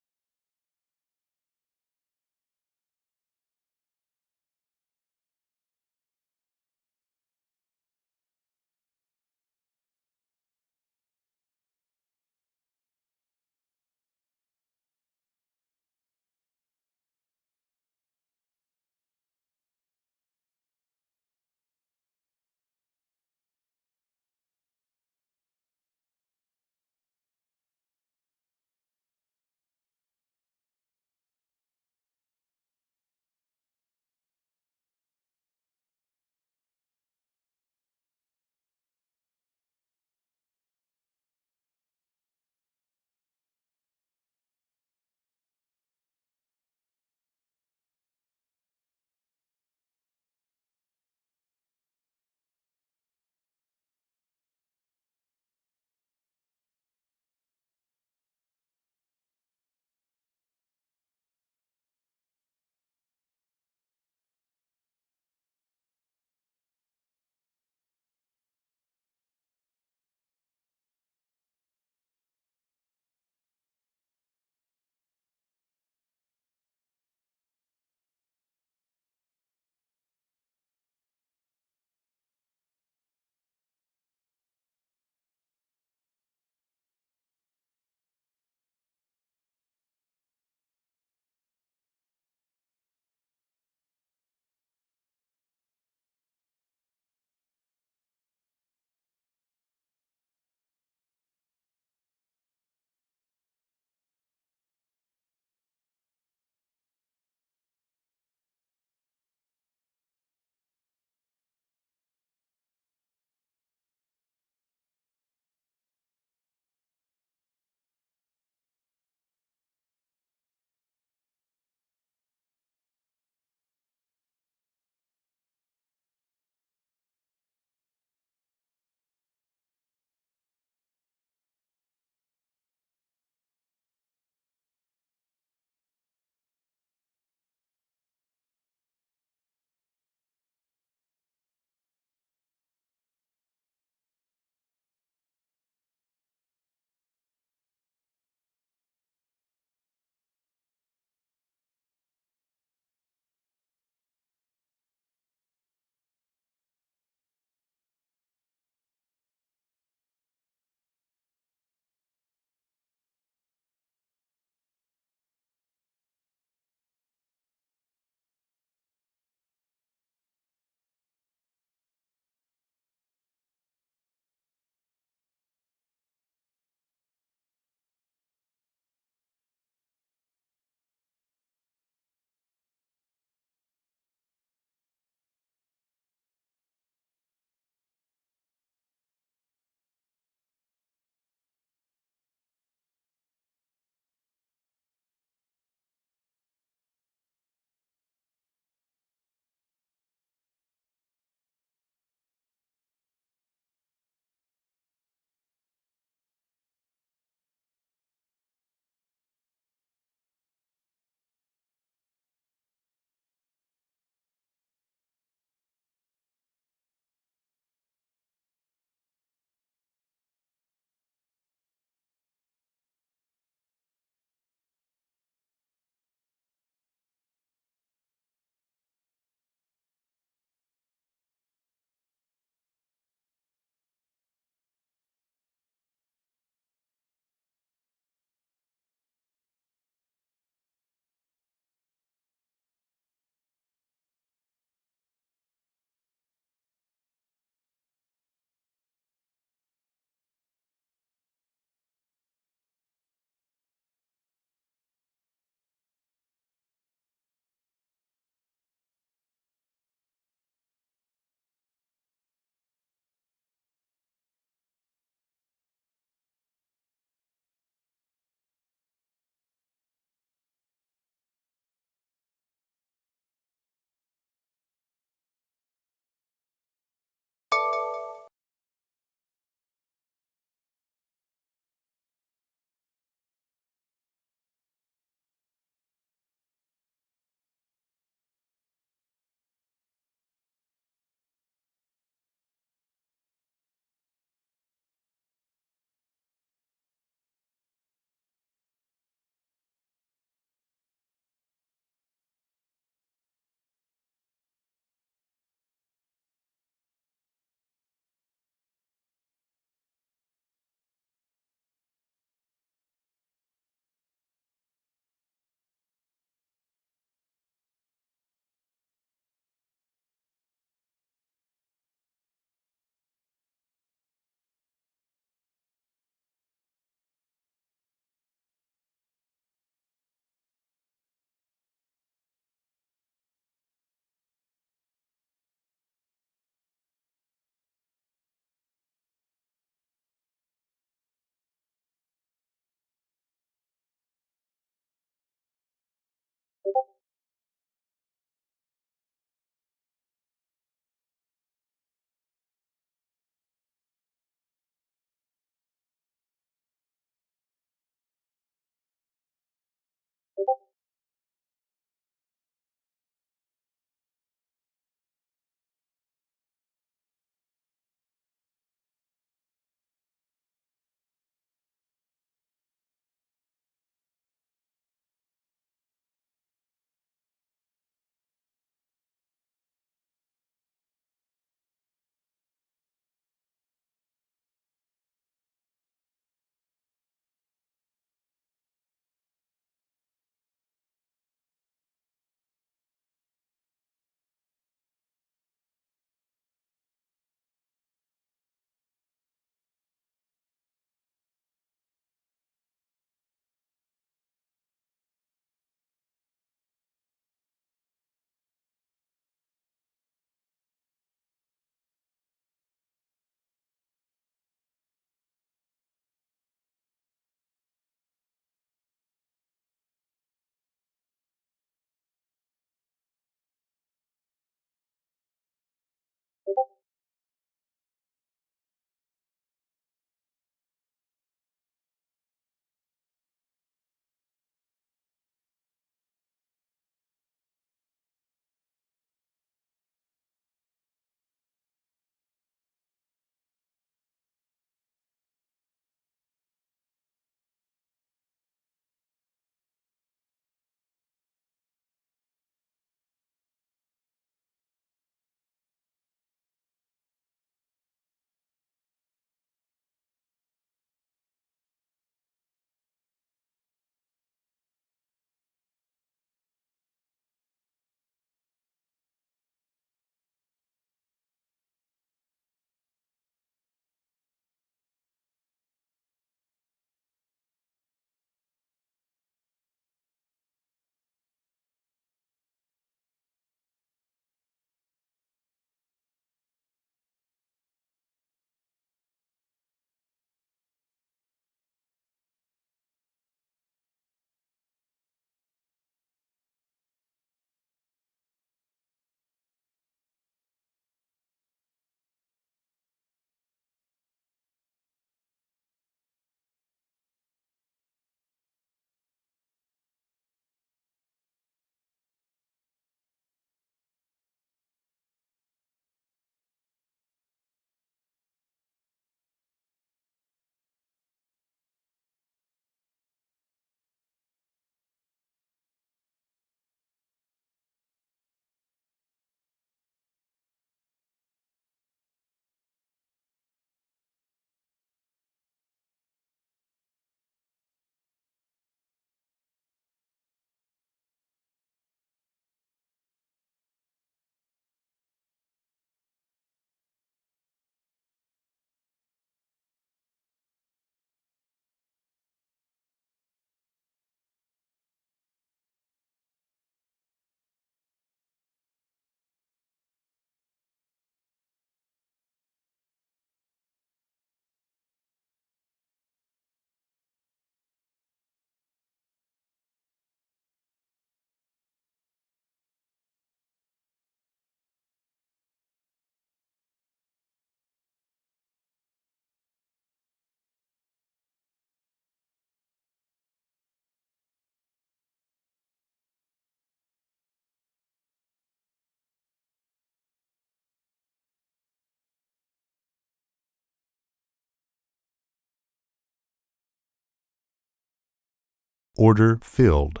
[SPEAKER 6] Order filled.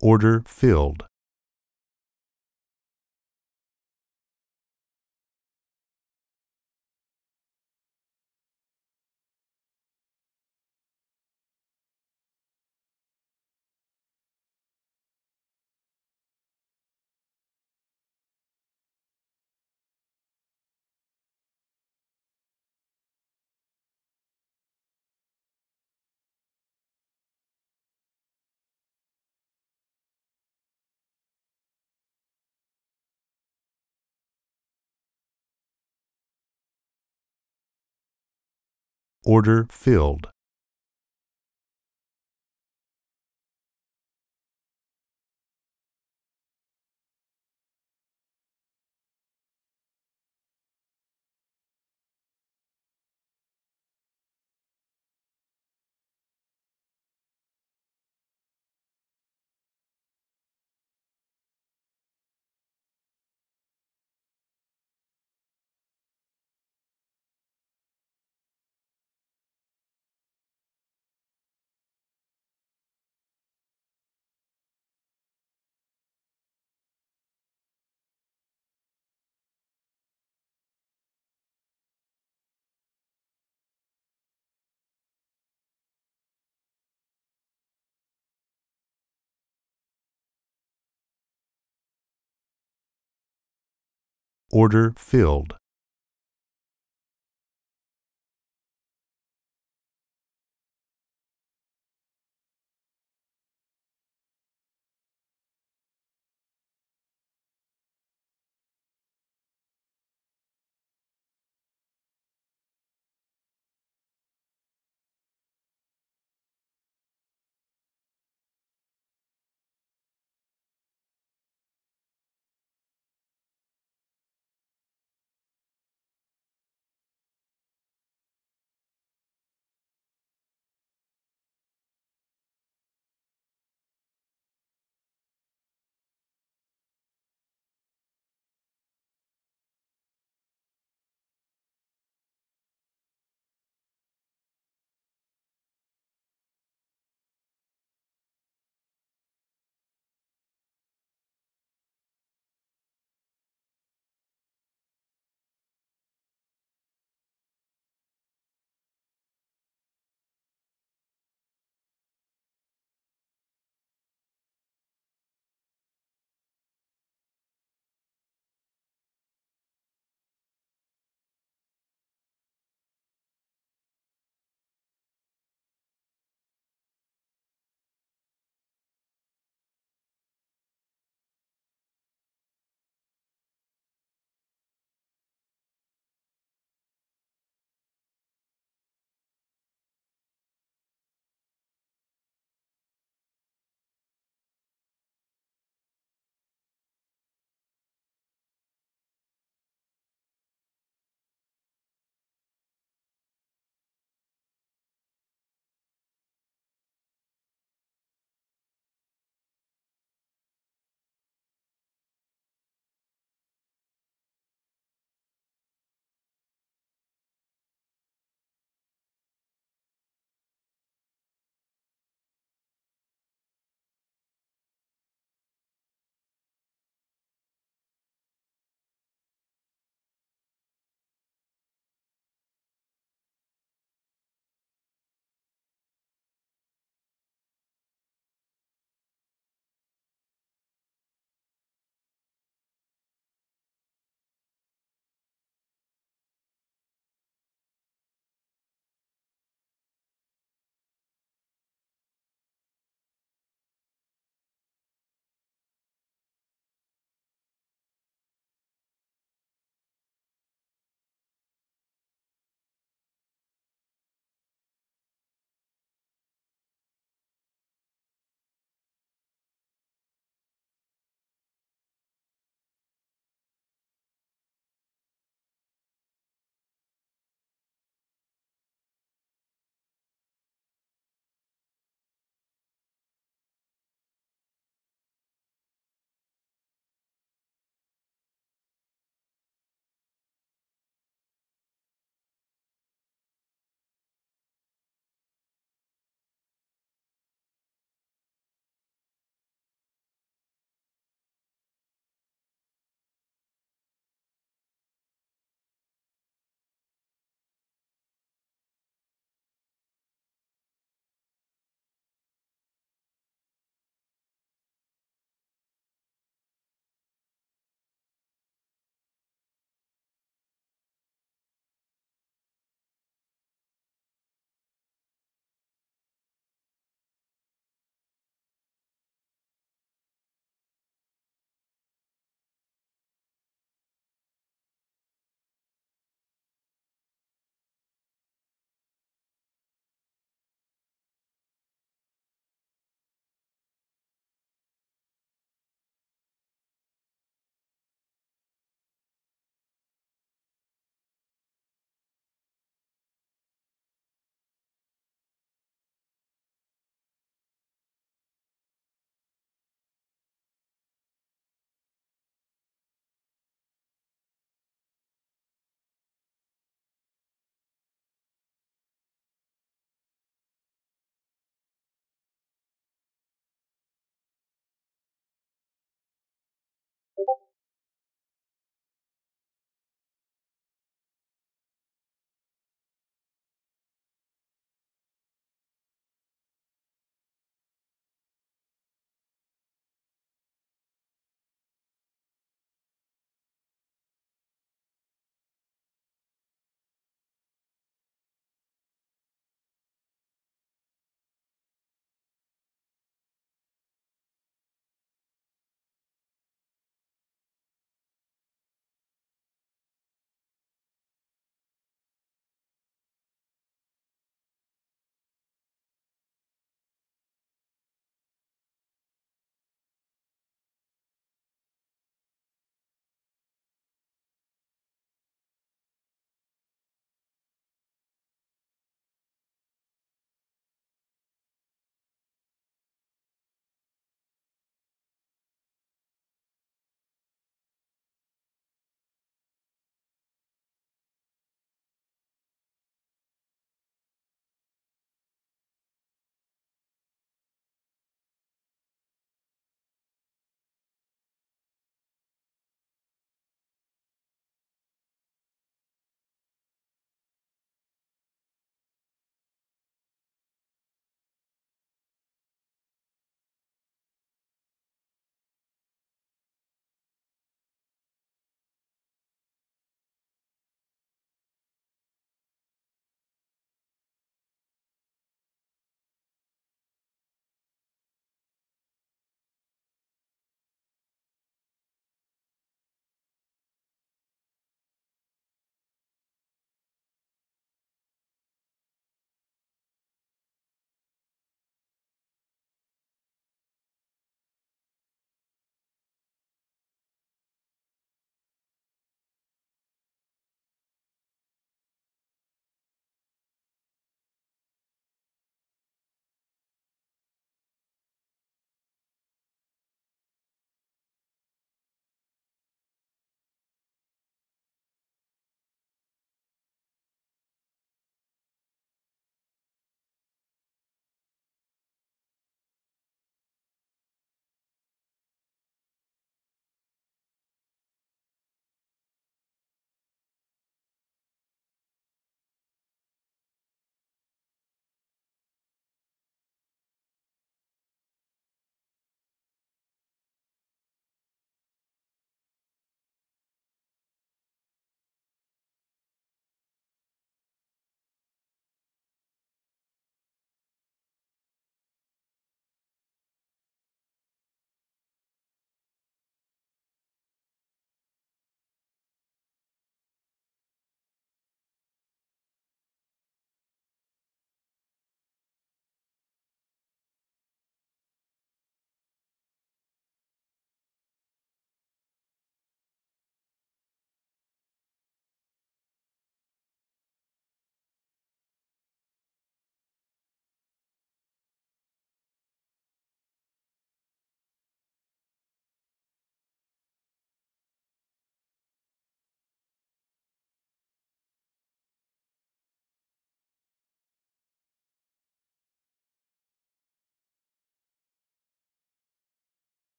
[SPEAKER 6] Order filled. Order filled. Order filled.